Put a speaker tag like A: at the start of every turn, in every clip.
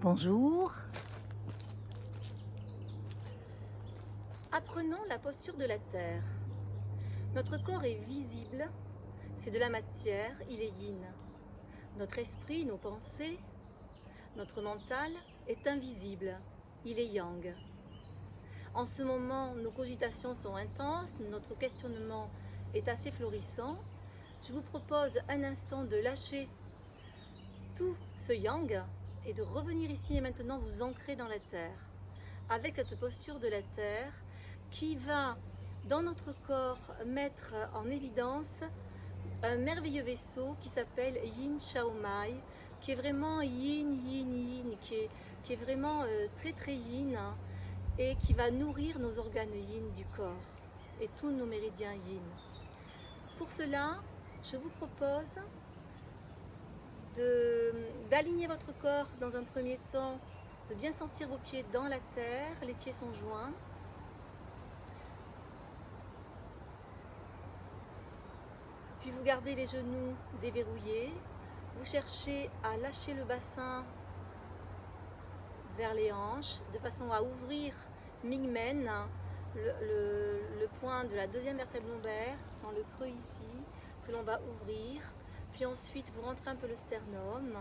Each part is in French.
A: Bonjour.
B: Apprenons la posture de la terre. Notre corps est visible, c'est de la matière, il est yin. Notre esprit, nos pensées, notre mental est invisible, il est yang. En ce moment, nos cogitations sont intenses, notre questionnement est assez florissant. Je vous propose un instant de lâcher tout ce yang et de revenir ici et maintenant vous ancrer dans la terre, avec cette posture de la terre qui va dans notre corps mettre en évidence un merveilleux vaisseau qui s'appelle Yin Chao Mai, qui est vraiment yin, yin, yin, qui est vraiment très très yin, hein, et qui va nourrir nos organes yin du corps et tous nos méridiens yin. Pour cela, je vous propose d'aligner votre corps dans un premier temps, de bien sentir vos pieds dans la terre, les pieds sont joints. Puis vous gardez les genoux déverrouillés, vous cherchez à lâcher le bassin vers les hanches, de façon à ouvrir Mingmen, le point de la deuxième vertèbre lombaire, dans le creux ici, que l'on va ouvrir. Puis ensuite, vous rentrez un peu le sternum,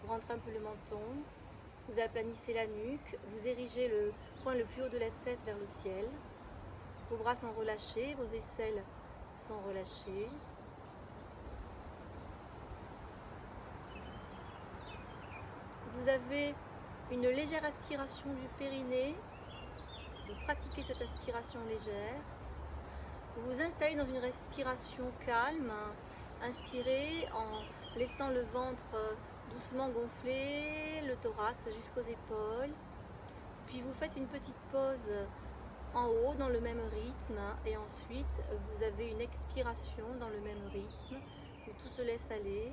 B: vous rentrez un peu le menton, vous aplanissez la nuque, vous érigez le point le plus haut de la tête vers le ciel. Vos bras sont relâchés, vos aisselles sont relâchées. Vous avez une légère aspiration du périnée. Vous pratiquez cette aspiration légère. Vous vous installez dans une respiration calme. Inspirez en laissant le ventre doucement gonfler, le thorax jusqu'aux épaules. Puis vous faites une petite pause en haut dans le même rythme. Et ensuite, vous avez une expiration dans le même rythme où tout se laisse aller.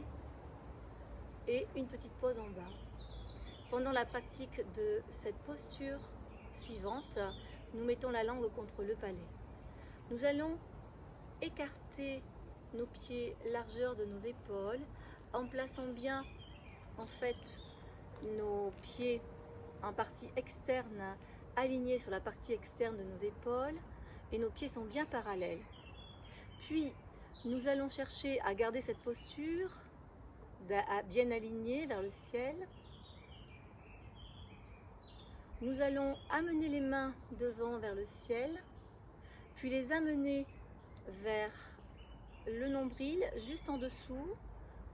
B: Et une petite pause en bas. Pendant la pratique de cette posture suivante, nous mettons la langue contre le palais. Nous allons écarter nos pieds largeur de nos épaules en plaçant bien en fait nos pieds en partie externe alignés sur la partie externe de nos épaules et nos pieds sont bien parallèles. Puis nous allons chercher à garder cette posture bien alignée vers le ciel. Nous allons amener les mains devant vers le ciel, puis les amener vers le nombril, juste en dessous,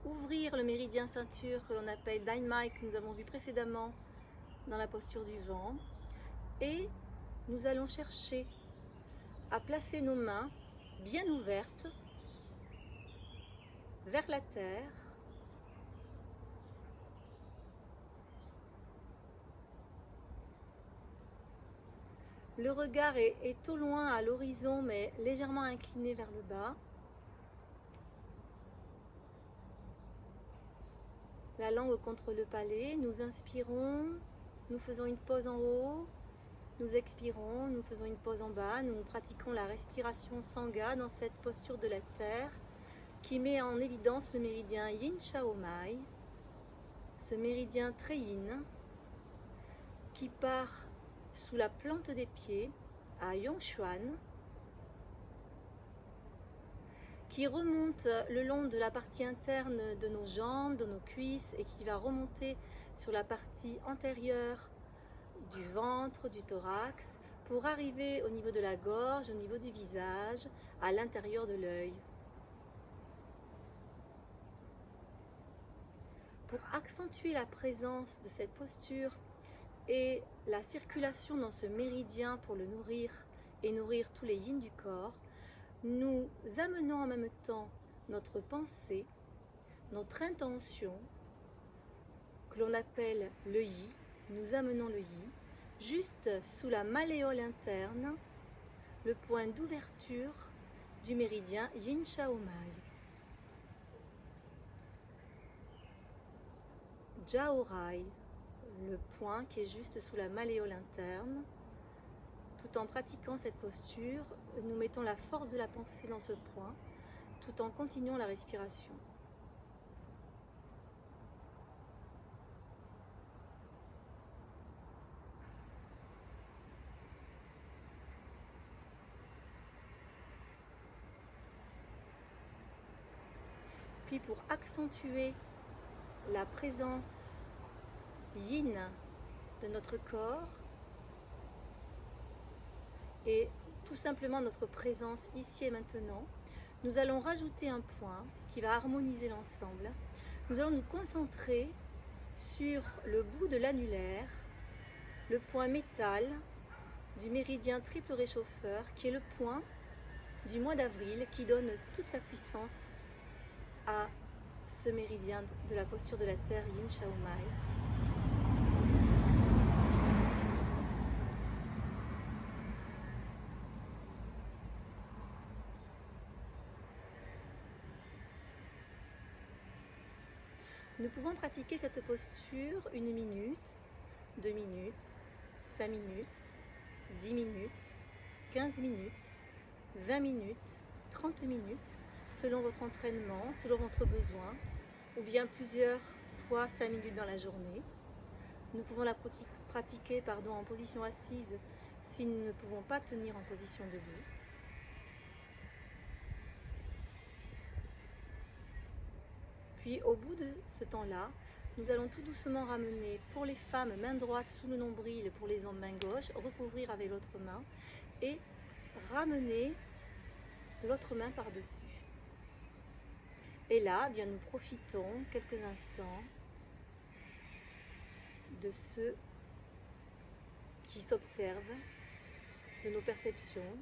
B: ouvrir le méridien ceinture que l'on appelle Dynamite que nous avons vu précédemment dans la posture du vent, et nous allons chercher à placer nos mains bien ouvertes vers la terre. Le regard est au loin à l'horizon, mais légèrement incliné vers le bas. La langue contre le palais, nous inspirons, nous faisons une pause en haut, nous expirons, nous faisons une pause en bas, nous pratiquons la respiration Sangha dans cette posture de la terre qui met en évidence le méridien Yin Chao Mai, ce méridien très yin qui part sous la plante des pieds à Yongshuan, qui remonte le long de la partie interne de nos jambes, de nos cuisses et qui va remonter sur la partie antérieure du ventre, du thorax, pour arriver au niveau de la gorge, au niveau du visage, à l'intérieur de l'œil. Pour accentuer la présence de cette posture et la circulation dans ce méridien pour le nourrir et nourrir tous les yin du corps, nous amenons en même temps notre pensée, notre intention, que l'on appelle le yi, nous amenons le yi, juste sous la malléole interne, le point d'ouverture du méridien Yin Chao Mai. Jaorai, le point qui est juste sous la malléole interne. Tout en pratiquant cette posture, nous mettons la force de la pensée dans ce point, tout en continuant la respiration. puis pour accentuer la présence yin de notre corps et tout simplement notre présence ici et maintenant, nous allons rajouter un point qui va harmoniser l'ensemble. Nous allons nous concentrer sur le bout de l'annulaire, le point métal du méridien triple réchauffeur, qui est le point du mois d'avril qui donne toute la puissance à ce méridien de la posture de la terre Yin Chao Mai. Nous pouvons pratiquer cette posture 1 minute, 2 minutes, 5 minutes, 10 minutes, 15 minutes, 20 minutes, 30 minutes, selon votre entraînement, selon votre besoin, ou bien plusieurs fois 5 minutes dans la journée. Nous pouvons la pratiquer en position assise si nous ne pouvons pas tenir en position debout. Puis au bout de ce temps-là, nous allons tout doucement ramener, pour les femmes, main droite sous le nombril, pour les hommes, main gauche, recouvrir avec l'autre main et ramener l'autre main par-dessus. Et là, bien, nous profitons quelques instants de ce qui s'observe, de nos perceptions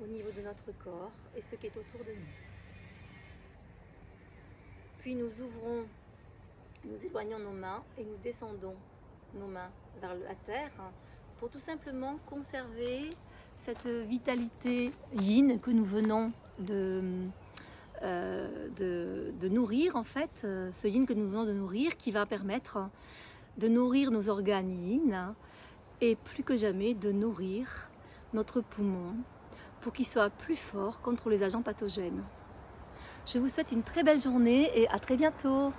B: au niveau de notre corps et ce qui est autour de nous. Puis nous ouvrons, nous éloignons nos mains et nous descendons nos mains vers la terre pour tout simplement conserver cette vitalité yin que nous venons de nourrir en fait, ce yin que nous venons de nourrir qui va permettre de nourrir nos organes yin et plus que jamais de nourrir notre poumon pour qu'il soit plus fort contre les agents pathogènes. Je vous souhaite une très belle journée et à très bientôt.